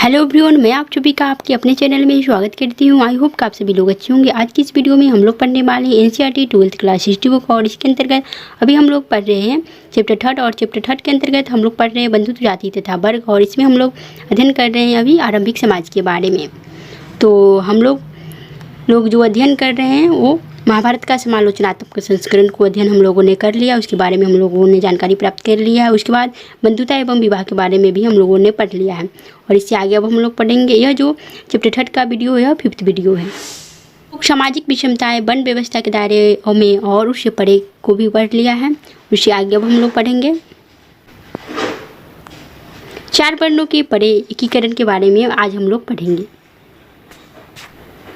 Hello everyone, मैं आप सभी का आपके अपने चैनल में स्वागत करती हूँ। आई होप कि आप सभी लोग अच्छे होंगे। आज की इस वीडियो में हम लोग पढ़ने वाले हैं NCERT 12th class history book, और इसके अंतर्गत अभी हम लोग पढ़ रहे हैं चैप्टर 3 और चैप्टर 3 के अंतर्गत हम लोग पढ़ रहे हैं बंधुत्व, जाति तथा वर्ग, और इसमें हम लोग अध्ययन कर रहे हैं अभी आरंभिक समाज के बारे में। तो हम लोग जो अध्ययन कर रहे हैं वो महाभारत का समालोचनात्मक संस्करण को अध्ययन हम लोगों ने कर लिया, उसके बारे में हम लोगों ने जानकारी प्राप्त कर लिया है। उसके बाद बंधुता एवं विवाह के बारे में भी हम लोगों ने पढ़ लिया है, और इससे आगे अब हम लोग पढ़ेंगे। यह जो चैप्टर 3 का वीडियो है यह 5th वीडियो है। सामाजिक विषमताएं वन व्यवस्था के दायरे में और उससे परे को भी पढ़ लिया है, उससे आगे अब हम लोग पढ़ेंगे। 4 वर्णों के परे एकीकरण के बारे में आज हम लोग पढ़ेंगे।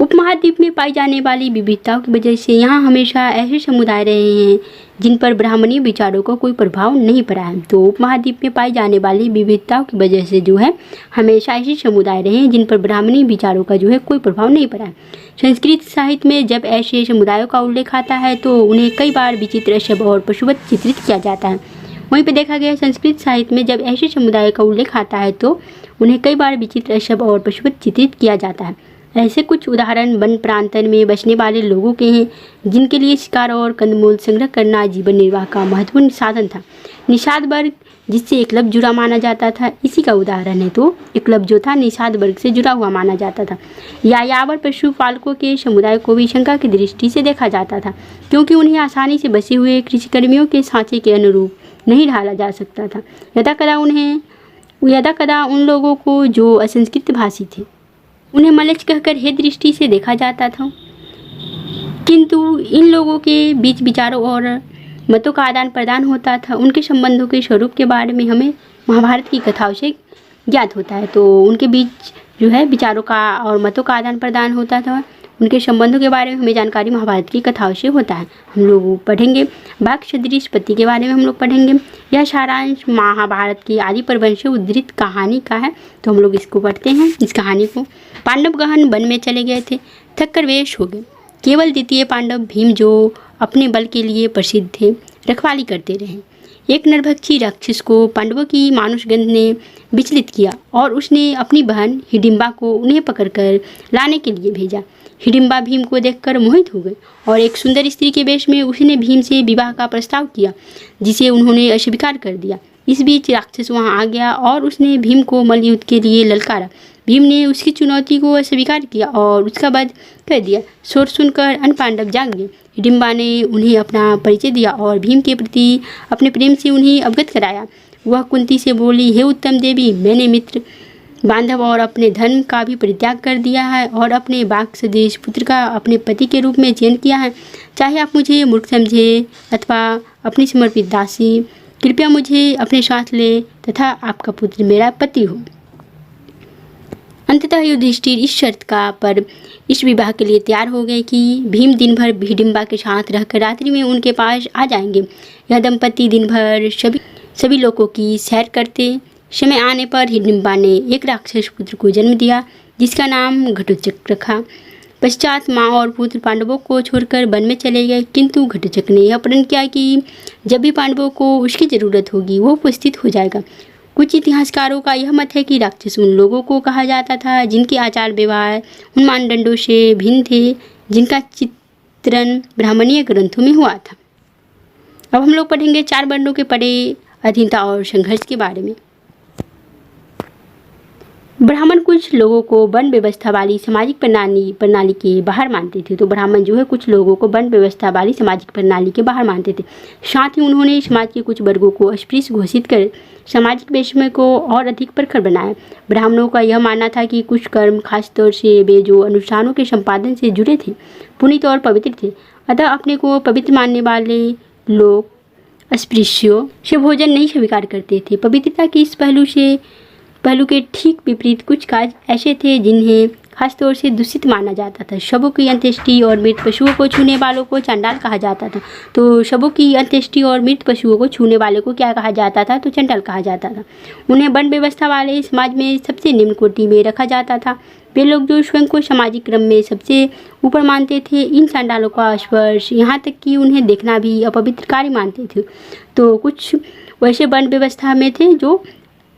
उपमहाद्वीप में पाई जाने वाली विविधताओं की वजह से यहाँ हमेशा ऐसे समुदाय रहे हैं जिन पर ब्राह्मणीय विचारों का कोई प्रभाव नहीं पड़ा है। तो उपमहाद्वीप में पाई जाने वाली विविधताओं की वजह से जो है हमेशा ऐसे समुदाय रहे हैं जिन पर ब्राह्मणीय विचारों का जो है कोई प्रभाव नहीं पड़ा है। संस्कृत साहित्य में जब ऐसे समुदायों का उल्लेख आता है तो उन्हें कई बार विचित्र, शब्द और पशुवत चित्रित किया जाता है। वहीं पर देखा गया संस्कृत साहित्य में जब ऐसे समुदाय का उल्लेख आता है तो उन्हें कई बार विचित्र, शब्द और पशुवत चित्रित किया जाता है। ऐसे कुछ उदाहरण वन प्रांतन में बसने वाले लोगों के हैं जिनके लिए शिकार और कंदमूल संग्रह करना जीवन निर्वाह का महत्वपूर्ण साधन था। निषाद वर्ग जिससे एकलव्य जुड़ा माना जाता था, इसी का उदाहरण है। तो एकलव्य जो था निषाद वर्ग से जुड़ा हुआ माना जाता था। यायावर पशुपालकों के समुदाय को भी शंका की दृष्टि से देखा जाता था, क्योंकि उन्हें आसानी से बसे हुए कृषिकर्मियों के सांचे के अनुरूप नहीं ढाला जा सकता था। यदा कदा उन लोगों को जो असंस्कृत भाषी थे उन्हें मलच कहकर हे दृष्टि से देखा जाता था, किंतु इन लोगों के बीच विचारों और मतों का आदान प्रदान होता था। उनके संबंधों के स्वरूप के बारे में हमें महाभारत की कथाओं से ज्ञात होता है। तो उनके बीच जो है विचारों का और मतों का आदान प्रदान होता था, उनके संबंधों के बारे में हमें जानकारी महाभारत की कथाओं से होता है। हम लोग पढ़ेंगे वाक्य सदृश पत्ति के बारे में हम लोग पढ़ेंगे। यह सारांश महाभारत की आदि पर्वत से उद्धृत कहानी का है, तो हम लोग इसको पढ़ते हैं, इस कहानी को। पांडव गहन वन में चले गए थे, थक कर वेश हो गए। केवल द्वितीय पांडव भीम जो अपने बल के लिए प्रसिद्ध थे रखवाली करते रहे। एक नरभक्षी राक्षस को पांडवों की मानुषगंध ने विचलित किया और उसने अपनी बहन हिडिंबा को उन्हें पकड़कर लाने के लिए भेजा। हिडिंबा भीम को देखकर मोहित हो गए और एक सुंदर स्त्री के वेश में उसने भीम से विवाह का प्रस्ताव किया, जिसे उन्होंने अस्वीकार कर दिया। इस बीच राक्षस वहां आ गया और उसने भीम को मल्लयुद्ध के लिए ललकारा। भीम ने उसकी चुनौती को अस्वीकार किया और उसका वध कर दिया। शोर सुनकर अन्य पांडव जाग गए। हिडिंबा ने उन्हें अपना परिचय दिया और भीम के प्रति अपने प्रेम से उन्हें अवगत कराया। वह कुंती से बोली, हे उत्तम देवी, मैंने मित्र बांधव और अपने धर्म का भी परित्याग कर दिया है और अपने बाघ सदृश पुत्र का अपने पति के रूप में चयन किया है। चाहे आप मुझे मूर्ख समझे अथवा अपनी समर्पित दासी, कृपया मुझे अपने साथ ले तथा आपका पुत्र मेरा पति हो। अंततः युधिष्ठिर इस शर्त का पर इस विवाह के लिए तैयार हो गए कि भीम दिन भर हिडिंबा के साथ रहकर रात्रि में उनके पास आ जाएंगे। यह दंपति दिन भर सभी लोगों की सैर करते। समय आने पर हिडिंबा ने एक राक्षस पुत्र को जन्म दिया जिसका नाम घटोत्कच रखा। पश्चात माँ और पुत्र पांडवों को छोड़कर वन में चले गए, किंतु घटोत्कच ने यह प्रण किया कि जब भी पांडवों को उसकी जरूरत होगी वो उपस्थित हो जाएगा। कुछ इतिहासकारों का यह मत है कि राक्षस उन लोगों को कहा जाता था जिनके आचार व्यवहार उन मानदंडों से भिन्न थे जिनका चित्रण ब्राह्मणीय ग्रंथों में हुआ था। अब हम लोग पढ़ेंगे 4 वर्णों के परे अधीनता और संघर्ष के बारे में। ब्राह्मण कुछ लोगों को वन व्यवस्था वाली सामाजिक प्रणाली के बाहर मानते थे। तो ब्राह्मण जो है कुछ लोगों को वन व्यवस्था वाली सामाजिक प्रणाली के बाहर मानते थे। साथ ही उन्होंने समाज के कुछ वर्गों को अस्पृश्य घोषित कर सामाजिक वैषम्य को और अधिक प्रखर बनाया। ब्राह्मणों का यह मानना था कि कुछ कर्म, खासतौर से वे जो अनुष्ठानों के संपादन से जुड़े थे, पुनीत और पवित्र थे। अतः अपने को पवित्र मानने वाले लोग अस्पृश्यों से भोजन नहीं स्वीकार करते थे। पवित्रता के इस पहलू के ठीक विपरीत कुछ काज ऐसे थे जिन्हें खासतौर से दूषित माना जाता था। शवों की अंत्येष्टि और मृत पशुओं को छूने वालों को चंडाल कहा जाता था। तो शवों की अंत्येष्टि और मृत पशुओं को छूने वाले को क्या कहा जाता था? तो चंडाल कहा जाता था। उन्हें वन व्यवस्था वाले समाज में सबसे निम्न कोटि में रखा जाता था। वे लोग जो स्वयं को सामाजिक क्रम में सबसे ऊपर मानते थे, इन चंडालों का स्पर्श, यहाँ तक कि उन्हें देखना भी अपवित्र कार्य मानते थे। तो कुछ वैसे वन व्यवस्था में थे जो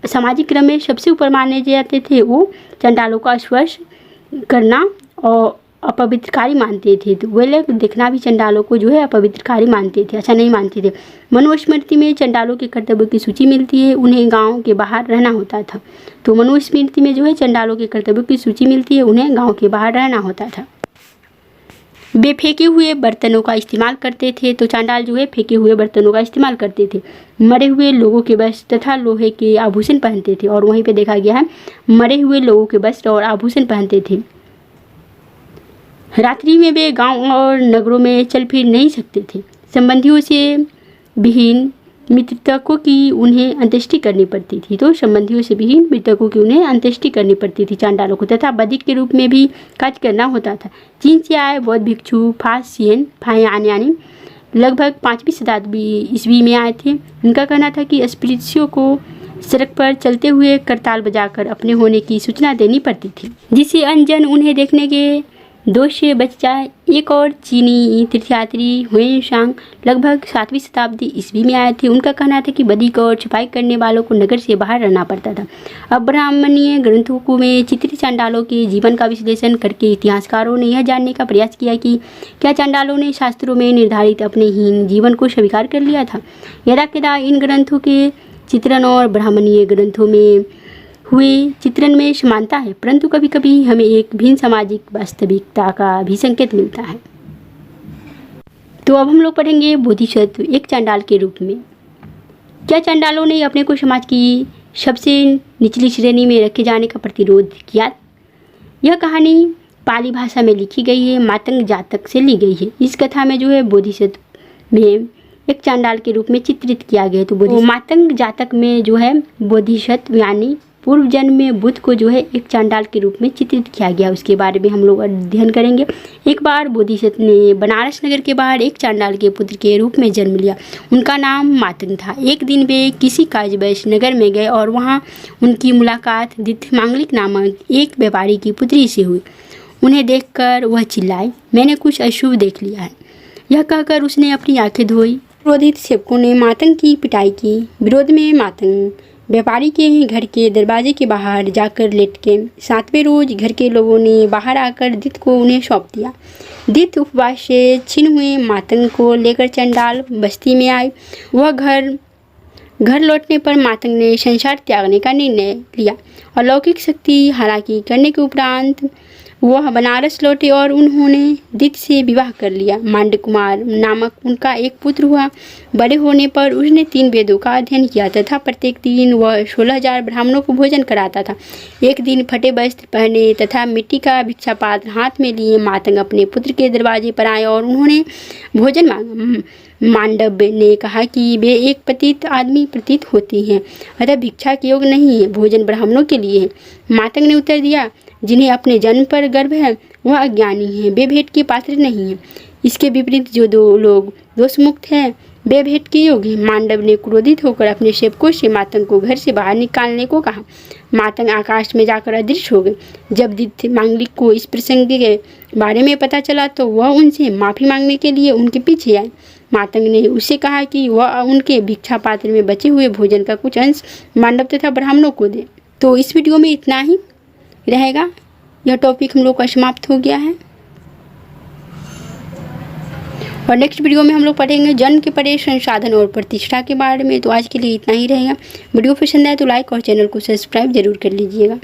सामाजिक क्रम में सबसे ऊपर माने जाते थे वो चंडालों का स्पर्श करना और अपवित्रकारी मानते थे। तो वे लोग देखना भी चंडालों को जो है अपवित्रकारी मानते थे, अच्छा नहीं मानते थे। मनुस्मृति में चंडालों के कर्तव्यों की सूची मिलती है, उन्हें गांव के बाहर रहना होता था। तो मनुस्मृति में जो है चंडालों के कर्तव्यों की सूची मिलती है, उन्हें गाँव के बाहर रहना होता था। वे फेंके हुए बर्तनों का इस्तेमाल करते थे। तो चांडाल जो है फेंके हुए बर्तनों का इस्तेमाल करते थे। मरे हुए लोगों के वस्त्र तथा लोहे के आभूषण पहनते थे, और वहीं पे देखा गया है मरे हुए लोगों के वस्त्र और आभूषण पहनते थे। रात्रि में वे गांव और नगरों में चल फिर नहीं सकते थे। संबंधियों से विहीन मृतकों की उन्हें अंत्येष्टि करनी पड़ती थी। तो संबंधियों से विहीन मृतकों की उन्हें अंत्येष्टि करनी पड़ती थी चांडालों को, तथा बधिक के रूप में भी कार्य करना होता था। चीन से आए बौद्ध भिक्षु फासियन फायान यानी लगभग 5वीं शताब्दी ईस्वी में आए थे। उनका कहना था कि अस्पृश्यों को सड़क पर चलते हुए करताल बजाकर अपने होने की सूचना देनी पड़ती थी, जिससे अनजन उन्हें देखने के दोष से बच जाए। एक और चीनी तीर्थयात्री हुएनसांग लगभग 7वीं शताब्दी ईस्वी में आए थे। उनका कहना था कि बधिक और छुपाई करने वालों को नगर से बाहर रहना पड़ता था। अब ब्राह्मणीय ग्रंथों में चित्रित चांडालों के जीवन का विश्लेषण करके इतिहासकारों ने यह जानने का प्रयास किया कि क्या चांडालों ने शास्त्रों में निर्धारित अपने हीन जीवन को स्वीकार कर लिया था। यदाकदा इन ग्रंथों के चित्रण और ब्राह्मणीय ग्रंथों में हुए चित्रण में समानता है, परंतु कभी कभी हमें एक भिन्न सामाजिक वास्तविकता का भी संकेत मिलता है। तो अब हम लोग पढ़ेंगे बोधिसत्व एक चांडाल के रूप में। क्या चांडालों ने अपने को समाज की सबसे निचली श्रेणी में रखे जाने का प्रतिरोध किया? यह कहानी पाली भाषा में लिखी गई है, मातंग जातक से ली गई है। इस कथा में जो है बोधिसत्व में एक चांडाल के रूप में चित्रित किया गया। तो मातंग जातक में जो है बोधिसत्व यानी पूर्व जन्म में बुद्ध को जो है एक चांडाल के रूप में चित्रित किया गया, उसके बारे में हम लोग अध्ययन करेंगे। एक बार बोधिसत्व ने बनारस नगर के बाहर एक चांडाल के पुत्र के रूप में जन्म लिया। उनका नाम मातंग था। एक दिन वे किसी कार्यवश नगर में गए और वहाँ उनकी मुलाकात दिथमांगलिक नामक एक व्यापारी की पुत्री से हुई। उन्हें देखकर वह चिल्लाई, मैंने कुछ अशुभ देख लिया है। यह कहकर उसने अपनी आंखें धोई। क्रोधित सेवकों ने मातंग की पिटाई की। विरोध में मातंग व्यापारी के घर के दरवाजे के बाहर जाकर लेट के 7वें रोज घर के लोगों ने बाहर आकर दित को उन्हें सौंप दिया। दित उपवास से छिन्न हुए मातंग को लेकर चंडाल बस्ती में आए। वह घर लौटने पर मातंग ने संसार त्यागने का निर्णय लिया। अलौकिक शक्ति हालांकि करने के उपरांत वह बनारस लौटे और उन्होंने दित से विवाह कर लिया। मांड कुमार नामक उनका एक पुत्र हुआ। बड़े होने पर उसने 3 वेदों का अध्ययन किया तथा प्रत्येक दिन वह 16,000 ब्राह्मणों को भोजन कराता था। एक दिन फटे वस्त्र पहने तथा मिट्टी का भिक्षा पात्र हाथ में लिए मातंग अपने पुत्र के दरवाजे पर आए और उन्होंने भोजन मांगा। मांडव ने कहा कि वे एक पतित आदमी प्रतीत होती हैं, अतः भिक्षा के योग्य नहीं है, भोजन ब्राह्मणों के लिए है। मातंग ने उत्तर दिया, जिन्हें अपने जन्म पर गर्व है वह अज्ञानी हैं, वे भेंट के पात्र नहीं हैं। इसके विपरीत जो 2 लोग दोष मुक्त हैं वे भेंट के योग्य हैं। मांडव ने क्रोधित होकर अपने सेवकों से मातंग को घर से बाहर निकालने को कहा। मातंग आकाश में जाकर अदृश्य हो गए। जब दिथमांगलिक को इस प्रसंग के बारे में पता चला तो वह उनसे माफ़ी मांगने के लिए उनके पीछे आए। मातंग ने उससे कहा कि वह उनके भिक्षा पात्र में बचे हुए भोजन का कुछ अंश मांडव तथा ब्राह्मणों को दे। तो इस वीडियो में इतना ही रहेगा। यह टॉपिक हम लोग का समाप्त हो गया है और नेक्स्ट वीडियो में हम लोग पढ़ेंगे जन्म के परे संसाधन और प्रतिष्ठा के बारे में। तो आज के लिए इतना ही रहेगा। वीडियो पसंद आए तो लाइक और चैनल को सब्सक्राइब जरूर कर लीजिएगा।